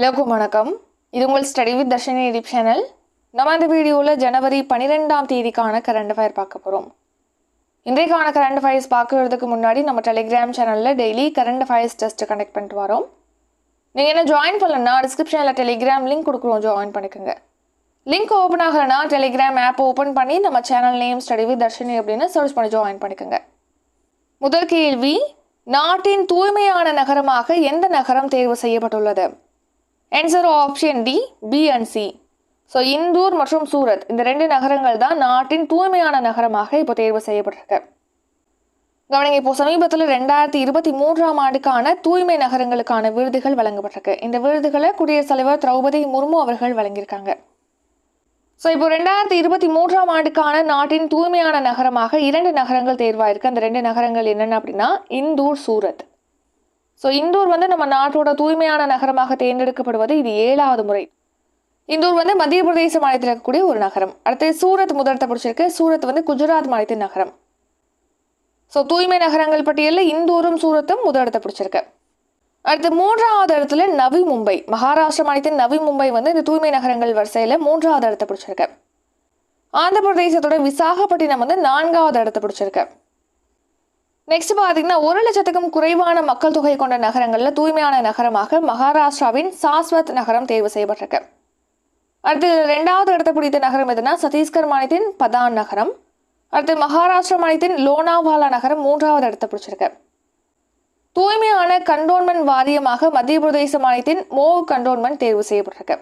எல்லோருக்கும் வணக்கம். இது உங்கள் study with Dharshini YouTube channel. நம்ம இந்த வீடியோவில் ஜனவரி 12ஆம் தேதிக்கான கரண்ட் அஃபேர் பார்க்க போகிறோம். இன்றைக்கான கரண்ட் அஃபேர்ஸ் பார்க்கறதுக்கு முன்னாடி நம்ம டெலிகிராம் சேனலில் daily current affairs test connect பண்ணிட்டு வரோம். நீங்கள் என்ன ஜாயின் பண்ணலன்னா டிஸ்கிரிப்ஷனில் டெலிகிராம் லிங்க் கொடுக்குறோம், ஜாயின் பண்ணிக்கோங்க. லிங்க் ஓப்பன் ஆகலைன்னா டெலிகிராம் ஆப் ஓப்பன் பண்ணி நம்ம channel name study with Dharshini அப்படின்னு சர்ச் பண்ணி ஜாயின் பண்ணிக்கோங்க. முதல் கேள்வி, நாட்டின் தூய்மையான நகரமாக எந்த நகரம் தேர்வு செய்யப்பட்டுள்ளது? Answer option D, B and C. So Indore மற்றும் சூரத் இந்த ரெண்டு நகரங்கள் தான் நாட்டின் தூய்மையான நகரமாக இப்போ தேர்வு செய்யப்பட்டிருக்கு. கவனிங்க, இப்போ சமீபத்தில் 2023ஆம் ஆண்டுக்கான தூய்மை நகரங்களுக்கான விருதுகள் வழங்கப்பட்டிருக்கு. இந்த விருதுகளை குடியரசுத் தலைவர் திரௌபதி முர்மு அவர்கள் வழங்கியிருக்காங்க. ஸோ இப்போ 2023ஆம் ஆண்டுக்கான நாட்டின் தூய்மையான நகரமாக 2 நகரங்கள் தேர்வாயிருக்கு. அந்த 2 நகரங்கள் என்னென்ன அப்படின்னா இந்தூர், சூரத். ஸோ இந்தூர் நம்ம நாட்டோட தூய்மையான நகரமாக தேர்ந்தெடுக்கப்படுவது இது 7வது முறை. இந்தூர் மத்திய பிரதேச மாநிலத்தில் இருக்கக்கூடிய ஒரு நகரம். அடுத்து சூரத் முதலிடத்தை பிடிச்சிருக்கு. சூரத் குஜராத் மாநிலத்தின் நகரம். ஸோ தூய்மை நகரங்கள் பட்டியலில் இந்தூரும் சூரத்தும் முதலிடத்தை பிடிச்சிருக்கு. அடுத்து 3வது இடத்துல நவி மும்பை, மகாராஷ்டிரா மாநிலத்தின் நவி மும்பை இந்த தூய்மை நகரங்கள் வரிசையில் 3வது இடத்தை பிடிச்சிருக்கு. ஆந்திர பிரதேசத்தோட விசாகப்பட்டினம் 4வது இடத்தை பிடிச்சிருக்கு. நெக்ஸ்ட் பார்த்தீங்கன்னா 1 லட்சத்துக்கும் குறைவான மக்கள் தொகை கொண்ட நகரங்களில் தூய்மையான நகரமாக மகாராஷ்டிராவின் சாஸ்வத் நகரம் தேர்வு செய்யப்பட்டிருக்கு. அடுத்து 2வது இடத்தை பிடித்த நகரம் எதுனா சத்தீஸ்கர் மாநிலத்தின் பதான் நகரம். அடுத்து மகாராஷ்டிரா மாநிலத்தின் லோனாவாலா நகரம் 3வது இடத்தை பிடிச்சிருக்கு. தூய்மையான கண்டோன்மெண்ட் வாரியமாக மத்திய பிரதேச மாநிலத்தின் மோவ் கண்டோன்மெண்ட் தேர்வு செய்யப்பட்டிருக்கு.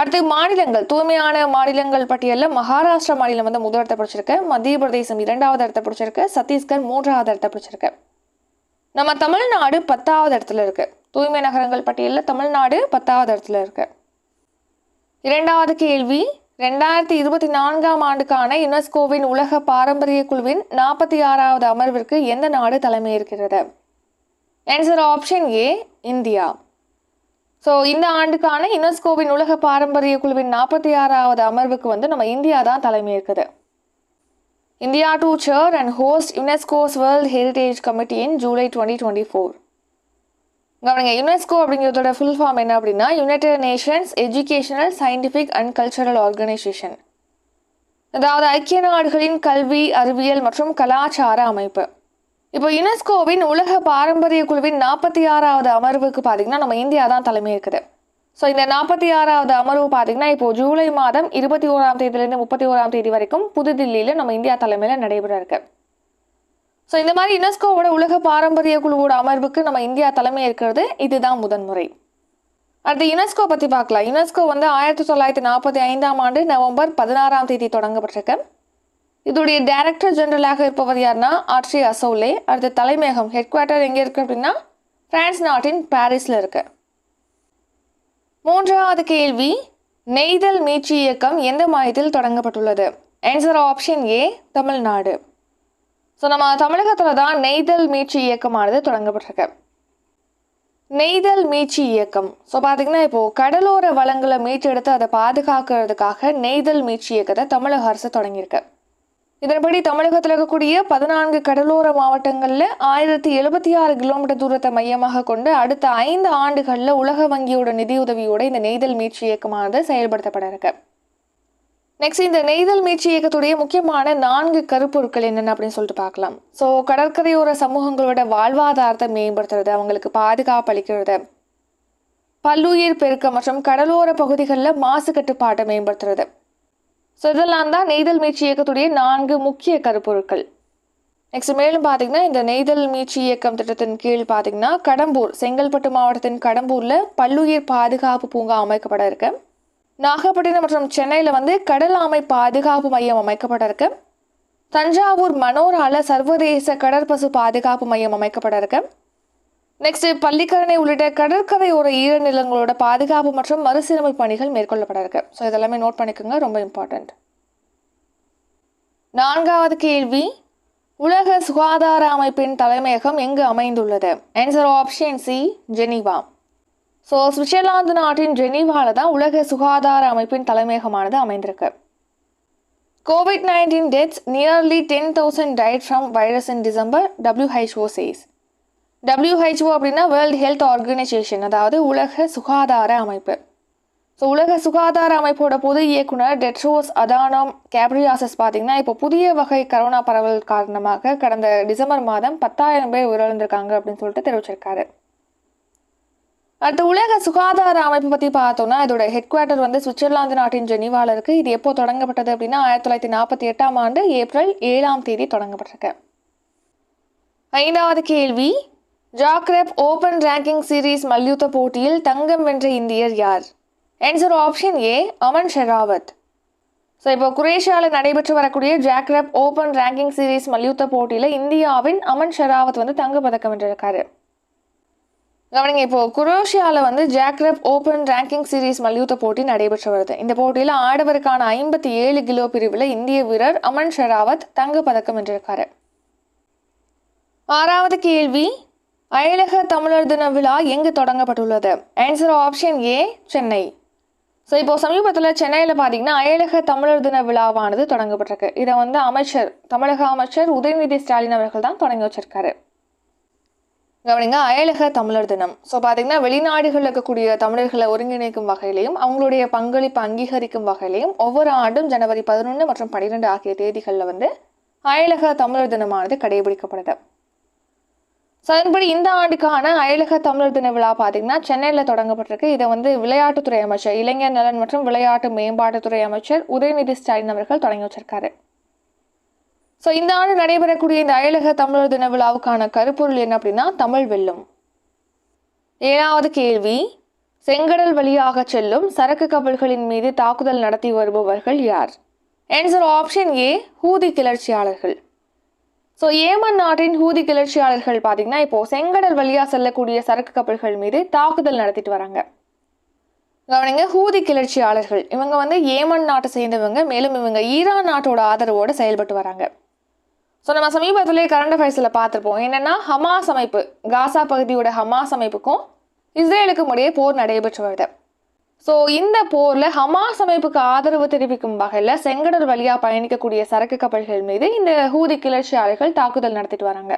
அடுத்து மாநிலங்கள், தூய்மையான மாநிலங்கள் பட்டியலில் மகாராஷ்டிரா மாநிலம் முதலிடத்தை பிடிச்சிருக்கு. மத்திய பிரதேசம் 2வது இடத்தை பிடிச்சிருக்கு. சத்தீஸ்கர் 3வது இடத்தை பிடிச்சிருக்கு. நம்ம தமிழ்நாடு 10வது இடத்துல இருக்கு. தூய்மை நகரங்கள் பட்டியலில் தமிழ்நாடு 10வது இடத்துல இருக்கு. 2வது கேள்வி, 2024ஆம் ஆண்டுக்கான யுனெஸ்கோவின் உலக பாரம்பரிய குழுவின் 46வது அமர்விற்கு எந்த நாடு தலைமையேற்கிறது? Answer option A, India. So இந்த ஆண்டுக்கான யுனெஸ்கோவின் உலக பாரம்பரிய குழுவின் 46வது அமர்வுக்கு நம்ம இந்தியா தான் தலைமையேற்குது. India to chair and host UNESCO's world heritage committee in July 2024. கவனிங்க, யுனெஸ்கோ அப்படிங்கிறதோட ஃபுல் ஃபார்ம் என்ன அப்படின்னா united nations educational, scientific and cultural organisation. அதாவது ஐக்கிய நாடுகளின் கல்வி, அறிவியல் மற்றும் கலாச்சார அமைப்பு. இப்போ யுனெஸ்கோவின் உலக பாரம்பரிய குழுவின் 46வது அமர்வுக்கு பார்த்தீங்கன்னா நம்ம இந்தியா தான் தலைமை இருக்குது. ஸோ இந்த 46வது அமர்வு பார்த்தீங்கன்னா இப்போ ஜூலை மாதம் 21ஆம் தேதியிலேருந்து 31ஆம் தேதி வரைக்கும் புதுதில்லியில் நம்ம இந்தியா தலைமையில் நடைபெற இருக்கு. ஸோ இந்த மாதிரி யுனெஸ்கோவோட உலக பாரம்பரிய குழுவோட அமர்வுக்கு நம்ம இந்தியா தலைமை இருக்கிறது இதுதான் முதன்முறை. அடுத்து யுனெஸ்கோ பற்றி பார்க்கலாம். யுனெஸ்கோ 1945ஆம் ஆண்டு நவம்பர் 16ஆம் தேதி தொடங்கப்பட்டிருக்கு. இதோடைய டைரக்டர் ஜெனரலாக இருப்பவர் யாருன்னா ஆட்ரி அசோலே. அடுத்த தலைமையகம், ஹெட் குவார்ட்டர் எங்கே இருக்குது அப்படின்னா பிரான்ஸ் நாட்டின் பாரிஸில் இருக்கு. 3வது கேள்வி, நெய்தல் மீட்சி இயக்கம் எந்த மாநிலத்தில் தொடங்கப்பட்டுள்ளது? Answer option A, Tamil Nadu. So நம்ம தமிழகத்தில் தான் நெய்தல் மீட்சி இயக்கமானது தொடங்கப்பட்டிருக்கு. நெய்தல் மீட்சி இயக்கம் ஸோ பார்த்தீங்கன்னா இப்போது கடலோர வளங்களை மீட்டெடுத்து அதை பாதுகாக்கிறதுக்காக நெய்தல் மீட்சி இயக்கத்தை தமிழக அரசு தொடங்கியிருக்கு. இதன்படி தமிழகத்தில் இருக்கக்கூடிய 14 கடலோர மாவட்டங்களில் 1076 கிலோமீட்டர் தூரத்தை மையமாக கொண்டு அடுத்த 5 ஆண்டுகளில் உலக வங்கியோட நிதியுதவியோட இந்த நெய்தல் மீட்சி இயக்கமானது செயல்படுத்தப்பட இருக்கு. நெக்ஸ்ட், இந்த நெய்தல் மீட்சி இயக்கத்துடைய முக்கியமான 4 கருப்பொருட்கள் என்னென்ன அப்படின்னு சொல்லிட்டு பார்க்கலாம். ஸோ கடற்கரையோர சமூகங்களோட வாழ்வாதாரத்தை மேம்படுத்துறது, அவங்களுக்கு பாதுகாப்பு அளிக்கிறது, பல்லுயிர் பெருக்கம் மற்றும் கடலோர பகுதிகளில் மாசு கட்டுப்பாட்டை மேம்படுத்துறது. ஸோ இதெல்லாம் தான் நெய்தல் மீட்சி இயக்கத்துடைய 4 முக்கிய கருப்பொருட்கள். நெக்ஸ்ட் மேலும் பார்த்தீங்கன்னா இந்த நெய்தல் மீட்சி இயக்கம் திட்டத்தின் கீழ் பார்த்தீங்கன்னா கடம்பூர், செங்கல்பட்டு மாவட்டத்தின் கடம்பூரில் பல்லுயிர் பாதுகாப்பு பூங்கா அமைக்கப்பட இருக்கு. நாகப்பட்டினம் மற்றும் சென்னையில் கடல் ஆமை பாதுகாப்பு மையம் அமைக்கப்பட இருக்கு. தஞ்சாவூர் மனோரால சர்வதேச கடற்பசு பாதுகாப்பு மையம் அமைக்கப்பட இருக்கு. நெக்ஸ்ட் பள்ளிக்கரணை உள்ளிட்ட கடற்கரையோர ஈரநிலங்களோட பாதுகாப்பு மற்றும் மறுசீரமைப்பு பணிகள் மேற்கொள்ளப்பட இருக்கு. ஸோ இதெல்லாமே நோட் பண்ணிக்கோங்க, ரொம்ப இம்பார்ட்டன்ட். 4வது கேள்வி, உலக சுகாதார அமைப்பின் தலைமையகம் எங்கு அமைந்துள்ளது? Answer option C, Geneva. So Switzerland நாட்டின் ஜெனீவாவில் தான் உலக சுகாதார அமைப்பின் தலைமையகமானது அமைந்திருக்கு. COVID-19 deaths, nearly 10,000 died from virus in December, WHO says. WHO அப்படின்னா வேர்ல்டு ஹெல்த் ஆர்கனைசேஷன், அதாவது உலக சுகாதார அமைப்பு. ஸோ உலக சுகாதார அமைப்போட பொது இயக்குனர் டெட்ரோஸ் அதானோம் கேப்ரியாசஸ் பார்த்தீங்கன்னா இப்போ புதிய வகை கரோனா பரவல் காரணமாக கடந்த டிசம்பர் மாதம் 10,000 பேர் உயிரிழந்திருக்காங்க அப்படின்னு சொல்லிட்டு தெரிவிச்சிருக்காரு. அடுத்து உலக சுகாதார அமைப்பு பற்றி பார்த்தோம்னா இதோட ஹெட் குவார்ட்டர் வந்து சுவிட்சர்லாந்து நாட்டின் ஜெனீவாவில் இருக்குது. இது எப்போ தொடங்கப்பட்டது அப்படின்னா 1948ஆம் ஆண்டு ஏப்ரல் 7ஆம் தேதி தொடங்கப்பட்டிருக்கு. 5வது கேள்வி, ஜாக்ரெப் ஓபன் ரேங்கிங் சீரீஸ் மல்யுத்த போட்டியில் தங்கம் வென்ற இந்தியர் யார்? Answer option A Aman Sherawat. So இப்போ குரேஷியாவில் நடைபெற்று வரக்கூடிய ஜாக்ரெப் ஓபன் ரேங்கிங் சீரீஸ் மல்யுத்த போட்டியில் இந்தியாவின் அமன் ஷெராவத் வந்து தங்கப்பதக்கம் வென்றிருக்காரு. கவனிங்க, இப்போ குரோஷியாவில் வந்து ஜாக்ரெப் ஓபன் ரேங்கிங் சீரீஸ் மல்யுத்த போட்டி நடைபெற்று வருது. இந்த போட்டியில் ஆடவருக்கான 57 கிலோ பிரிவில் இந்திய வீரர் அமன் ஷெராவத் தங்கப்பதக்கம் வென்றிருக்காரு. 6வது கேள்வி, அயலக தமிழர் தின விழா எங்கு தொடங்கப்பட்டுள்ளது? Answer option A Chennai. So இப்போ சமீபத்தில் சென்னையில் பார்த்தீங்கன்னா அயலக தமிழர் தின விழாவானது தொடங்கப்பட்டிருக்கு. இதை வந்து தமிழக அமைச்சர் உதயநிதி ஸ்டாலின் அவர்கள் தான் தொடங்கி வச்சிருக்காரு. கவனிங்க, அயலக தமிழர் தினம். ஸோ பார்த்தீங்கன்னா வெளிநாடுகளில் இருக்கக்கூடிய தமிழர்களை ஒருங்கிணைக்கும் வகையிலையும் அவங்களுடைய பங்களிப்பு அங்கீகரிக்கும் வகையிலையும் ஒவ்வொரு ஆண்டும் ஜனவரி 11 மற்றும் 12 ஆகிய தேதிகளில் வந்து அயலக தமிழர் தினமானது கடைபிடிக்கப்படுது. ஸோ அதன்படி இந்த ஆண்டுக்கான அயலக தமிழர் தின விழா பார்த்தீங்கன்னா சென்னையில் தொடங்கப்பட்டிருக்கு. இதை வந்து விளையாட்டுத்துறை அமைச்சர், இளைஞர் நலன் மற்றும் விளையாட்டு மேம்பாட்டுத்துறை அமைச்சர் உதயநிதி ஸ்டாலின் அவர்கள் தொடங்கி வச்சிருக்காரு. ஸோ இந்த ஆண்டு நடைபெறக்கூடிய இந்த அயலக தமிழர் தின விழாவுக்கான கருப்பொருள் என்ன அப்படின்னா தமிழ் வெல்லும். 7வது கேள்வி, செங்கடல் வழியாக செல்லும் சரக்கு கப்பல்களின் மீது தாக்குதல் நடத்தி வருபவர்கள் யார்? ஆன்சர் ஆப்ஷன் ஏ ஹூதி கிளர்ச்சியாளர்கள். ஸோ ஏமன் நாட்டின் ஹூதி கிளர்ச்சியாளர்கள் பார்த்தீங்கன்னா இப்போ செங்கடல் வழியாக செல்லக்கூடிய சரக்கு கப்பல்கள் மீது தாக்குதல் நடத்திட்டு வராங்க. கவனிங்க, ஹூதி கிளர்ச்சியாளர்கள் இவங்க வந்து ஏமன் நாட்டை சேர்ந்தவங்க. மேலும் இவங்க ஈரான் நாட்டோட ஆதரவோடு செயல்பட்டு வராங்க. ஸோ நம்ம சமீபத்திலே கரண்ட் அஃபேர்ஸில் பார்த்துருப்போம். என்னென்னா ஹமாஸ் அமைப்பு, காசா பகுதியோட ஹமாஸ் அமைப்புக்கும் இஸ்ரேலுக்கும் இடையே போர் நடைபெற்று வருது. ஸோ இந்த போரில் ஹமாஸ் அமைப்புக்கு ஆதரவு தெரிவிக்கும் வகையில் செங்கடல் வழியாக பயணிக்கக்கூடிய சரக்கு கப்பல்கள் மீது இந்த ஹூதி கிளர்ச்சியாளர்கள் தாக்குதல் நடத்திட்டு வராங்க.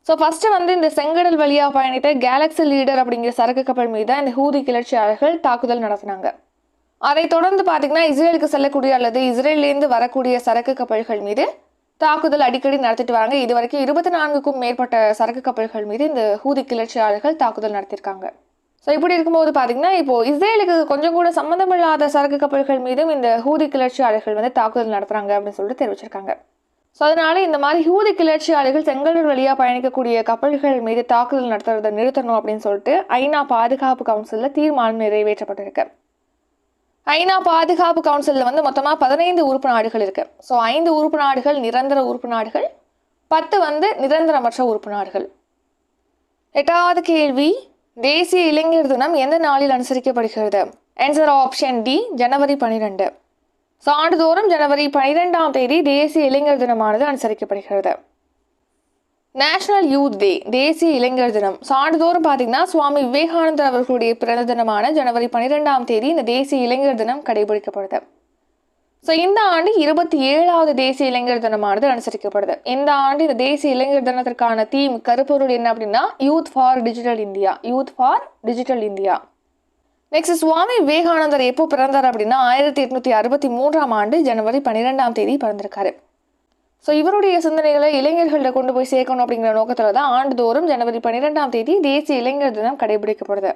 ஸோ ஃபஸ்ட்டு வந்து இந்த செங்கடல் வழியாக பயணித்த கேலக்ஸி லீடர் அப்படிங்கிற சரக்கு கப்பல் மீது இந்த ஹூதி கிளர்ச்சியாளர்கள் தாக்குதல் நடத்தினாங்க. அதை தொடர்ந்து பார்த்தீங்கன்னா இஸ்ரேலுக்கு செல்லக்கூடிய அல்லது இஸ்ரேலேருந்து வரக்கூடிய சரக்கு கப்பல்கள் மீது தாக்குதல் அடிக்கடி நடத்திட்டு வராங்க. இது வரைக்கும் 24க்கும் மேற்பட்ட சரக்கு கப்பல்கள் மீது இந்த ஹூதி கிளர்ச்சியாளர்கள் தாக்குதல் நடத்தியிருக்காங்க. ஸோ இப்படி இருக்கும்போது பார்த்தீங்கன்னா இப்போ இஸ்ரேலுக்கு கொஞ்சம் கூட சம்மந்தமில்லாத சரக்கு கப்பல்கள் மீதும் இந்த ஹூதி கிளர்ச்சியாளர்கள் வந்து தாக்குதல் நடத்துறாங்க அப்படின்னு சொல்லிட்டு தெரிவிச்சிருக்காங்க. ஸோ அதனால இந்த மாதிரி ஹூதி கிளர்ச்சியாளர்கள் செங்கடல் வழியாக பயணிக்கக்கூடிய கப்பல்கள் மீது தாக்குதல் நடத்துறதை நிறுத்தணும் அப்படின்னு சொல்லிட்டு ஐநா பாதுகாப்பு கவுன்சிலில் தீர்மானம் நிறைவேற்றப்பட்டிருக்கு. ஐநா பாதுகாப்பு கவுன்சிலில் வந்து மொத்தமாக 15 உறுப்பு நாடுகள் இருக்கு. ஸோ 5 உறுப்பு நாடுகள் நிரந்தர உறுப்பு நாடுகள், 10 வந்து நிரந்தரமற்ற உறுப்பு நாடுகள். 8வது கேள்வி, தேசிய இளைஞர் தினம் எந்த நாளில் அனுசரிக்கப்படுகிறது? ஆன்சர் ஆப்ஷன் டி ஜனவரி 12. ஸோ ஆண்டுதோறும் ஜனவரி 12ஆம் தேதி தேசிய இளைஞர் தினமானது அனுசரிக்கப்படுகிறது. நேஷனல் யூத் டே, தேசிய இளைஞர் தினம். ஸோ ஆண்டுதோறும் பார்த்தீங்கன்னா சுவாமி விவேகானந்தர் அவர்களுடைய பிறந்த தினமான ஜனவரி 12ஆம் தேதி இந்த தேசிய இளைஞர் தினம் கடைபிடிக்கப்படுது. ஸோ இந்த ஆண்டு 27வது தேசிய இளைஞர் தினமானது அனுசரிக்கப்படுது. இந்த ஆண்டு இந்த தேசிய இளைஞர் தினத்திற்கான தீம் கருப்பொருள் என்ன அப்படின்னா youth for digital India, youth for digital India. Next, Swami Vivekanandar எப்போ பிறந்தார் அப்படின்னா 1863ஆம் ஆண்டு ஜனவரி 12ஆம் தேதி பிறந்திருக்காரு. ஸோ இவருடைய சிந்தனைகளை இளைஞர்களில் கொண்டு போய் சேர்க்கணும் அப்படிங்கிற நோக்கத்தில் தான் ஆண்டுதோறும் ஜனவரி 12ஆம் தேதி தேசிய இளைஞர் தினம் கடைபிடிக்கப்படுது.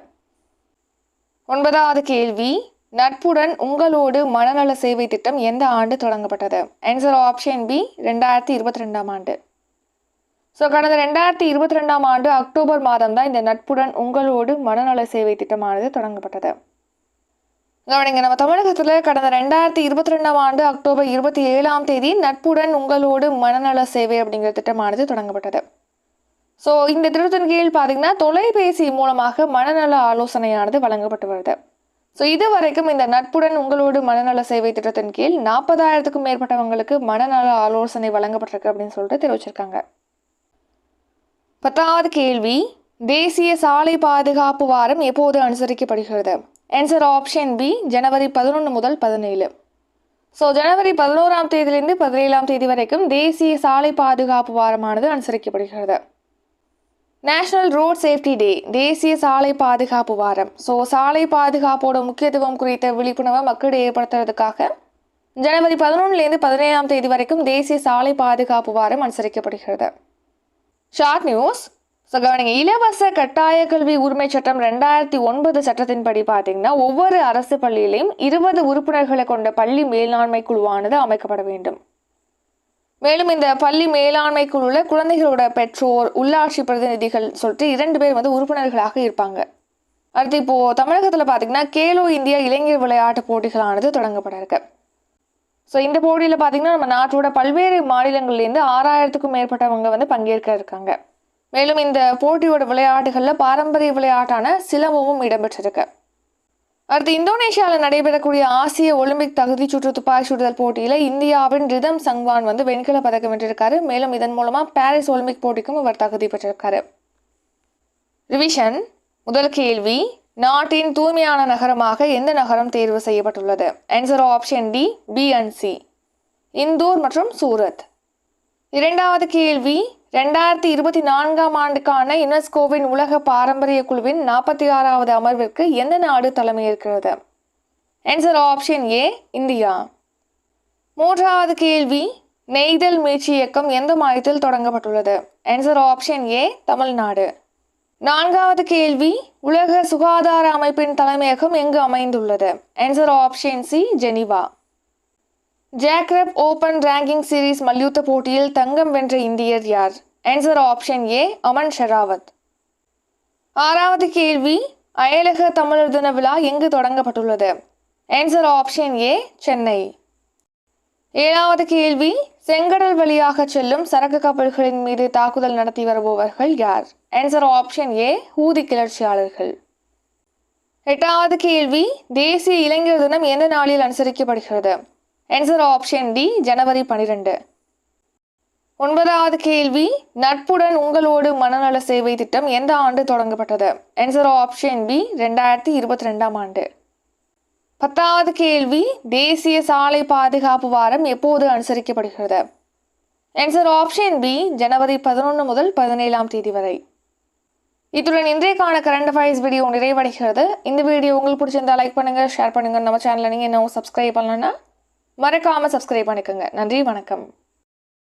9வது கேள்வி, நட்புடன் உங்களோடு மனநல சேவை திட்டம் எந்த ஆண்டு தொடங்கப்பட்டது? ஆன்சர் ஆப்ஷன் பி 2022ஆம் ஆண்டு. ஸோ கடந்த 2022ஆம் ஆண்டு அக்டோபர் மாதம் தான் இந்த நட்புடன் உங்களோடு மனநல சேவை திட்டமானது தொடங்கப்பட்டது. கவனிங்க, நம்ம தமிழகத்தில் கடந்த 2022ஆம் ஆண்டு அக்டோபர் 27ஆம் தேதி நட்புடன் உங்களோடு மனநல சேவை அப்படிங்கிற திட்டமானது தொடங்கப்பட்டது. ஸோ இந்த திட்டத்தின் கீழ் பார்த்தீங்கன்னா தொலைபேசி மூலமாக மனநல ஆலோசனையானது வழங்கப்பட்டு வருது. ஸோ இது வரைக்கும் இந்த நட்புடன் உங்களோடு மனநல சேவை திட்டத்தின் கீழ் 40,000க்கும் மேற்பட்டவங்களுக்கு மனநல ஆலோசனை வழங்கப்பட்டிருக்கு அப்படின்னு சொல்லிட்டு தெரிவிச்சிருக்காங்க. 10வது கேள்வி, தேசிய சாலை பாதுகாப்பு வாரம் எப்போது அனுசரிக்கப்படுகிறது? ஆன்சர் ஆப்ஷன் பி ஜனவரி 11 முதல் 17. ஸோ ஜனவரி 11ஆம் தேதியிலிருந்து 17ஆம் தேதி வரைக்கும் தேசிய சாலை பாதுகாப்பு வாரமானது அனுசரிக்கப்படுகிறது. நேஷனல் ரோட் சேஃப்டி டே, தேசிய சாலை பாதுகாப்பு வாரம். சாலை பாதுகாப்போட முக்கியத்துவம் குறித்த விழிப்புணர்வை மக்களிடையே ஏற்படுத்துறதுக்காக ஜனவரி 11லேருந்து 17ஆம் தேதி வரைக்கும் தேசிய சாலை பாதுகாப்பு வாரம் அனுசரிக்கப்படுகிறது. Short news. கவனிங்க, இலவச கட்டாய கல்வி உரிமை சட்டம் 2009 சட்டத்தின்படி பார்த்தீங்கன்னா ஒவ்வொரு அரசு பள்ளியிலையும் 20 உறுப்பினர்களை கொண்ட பள்ளி மேலாண்மை குழுவானது அமைக்கப்பட வேண்டும். மேலும் இந்த பள்ளி மேலாண்மை குழுல குழந்தைகளோட பெற்றோர், உள்ளாட்சி பிரதிநிதிகள் சொல்லிட்டு 2 பேர் உறுப்பினர்களாக இருப்பாங்க. அடுத்து இப்போ தமிழகத்தில் பார்த்தீங்கன்னா கேலோ இந்தியா இளைஞர் விளையாட்டு போட்டிகளானது தொடங்கப்பட இருக்கு. இந்த போட்டியில் பார்த்தீங்கன்னா நம்ம நாட்டோட பல்வேறு மாநிலங்கள்லேருந்து 6000க்கும் மேற்பட்டவங்க பங்கேற்க இருக்காங்க. மேலும் இந்த போட்டியோட விளையாட்டுகளில் பாரம்பரிய விளையாட்டான சிலம்பமும் இடம்பெற்றிருக்கு. அடுத்து இந்தோனேஷியாவில் நடைபெறக்கூடிய ஆசிய ஒலிம்பிக் தகுதி சுற்று துப்பாக்கி சுடுதல் போட்டியில் இந்தியாவின் ரிதம் சங்வான் வெண்கல பதக்கம் வென்றிருக்காரு. மேலும் இதன் மூலமாக பாரிஸ் ஒலிம்பிக் போட்டிக்கும் இவர் தகுதி பெற்றிருக்காரு. ரிவிஷன். முதல் கேள்வி, நாட்டின் தூய்மையான நகரமாக எந்த நகரம் தேர்வு செய்யப்பட்டுள்ளது? Answer option D, B and C, Indore மற்றும் சூரத். இரண்டாவது கேள்வி, 2024ஆம் ஆண்டுக்கான யுனெஸ்கோவின் உலக பாரம்பரிய குழுவின் 46வது அமர்விற்கு எந்த நாடு தலைமையேற்கிறது? Answer option A, India. மூன்றாவது கேள்வி, நெய்தல் மீட்சி இயக்கம் எந்த மாநிலத்தில் தொடங்கப்பட்டுள்ளது? Answer option A, Tamil Nadu. நான்காவது கேள்வி, உலக சுகாதார அமைப்பின் தலைமையகம் எங்கு அமைந்துள்ளது? Answer option C, Geneva. Zagreb open ranking series மல்யுத்த போட்டியில் தங்கம் வென்ற இந்தியர் யார்? Answer option A, Aman Sherawat. ஆறாவது கேள்வி, அயலக தமிழர் தின விழா எங்கு தொடங்கப்பட்டுள்ளது? Answer option A, Chennai. ஏழாவது கேள்வி, செங்கடல் வழியாக செல்லும் சரக்கு கப்பல்களின் மீது தாக்குதல் நடத்தி வருபவர்கள் யார்? ஆன்சர் ஆப்ஷன் ஏ, ஹூதி கிளர்ச்சியாளர்கள். எட்டாவது கேள்வி, தேசிய இளைஞர் தினம் எந்த நாளில் அனுசரிக்கப்படுகிறது? ஆன்சர் ஆப்ஷன் டி, ஜனவரி 12. ஒன்பதாவது கேள்வி, நட்புடன் உங்களோடு மனநல சேவை திட்டம் எந்த ஆண்டு தொடங்கப்பட்டது? ஆன்சர் ஆப்ஷன் பி, 2022ஆம் ஆண்டு. 10வது கேள்வி, தேசிய சாலை பாதுகாப்பு வாரம் எப்போது அனுசரிக்கப்படுகிறது? ஆன்சர் ஆப்ஷன் பி, ஜனவரி 11 முதல் 17ஆம் தேதி வரை. இத்துடன் இன்றைக்கான கரண்ட் அஃபேர்ஸ் வீடியோ நிறைவடைகிறது. இந்த வீடியோ உங்களுக்கு பிடிச்சிருந்தா லைக் பண்ணுங்க, ஷேர் பண்ணுங்க. நம்ம சேனலை நீங்கள் இன்னும் சப்ஸ்கிரைப் பண்ணலன்னா மறக்காம சப்ஸ்கிரைப் பண்ணிக்கோங்க. நன்றி, வணக்கம்.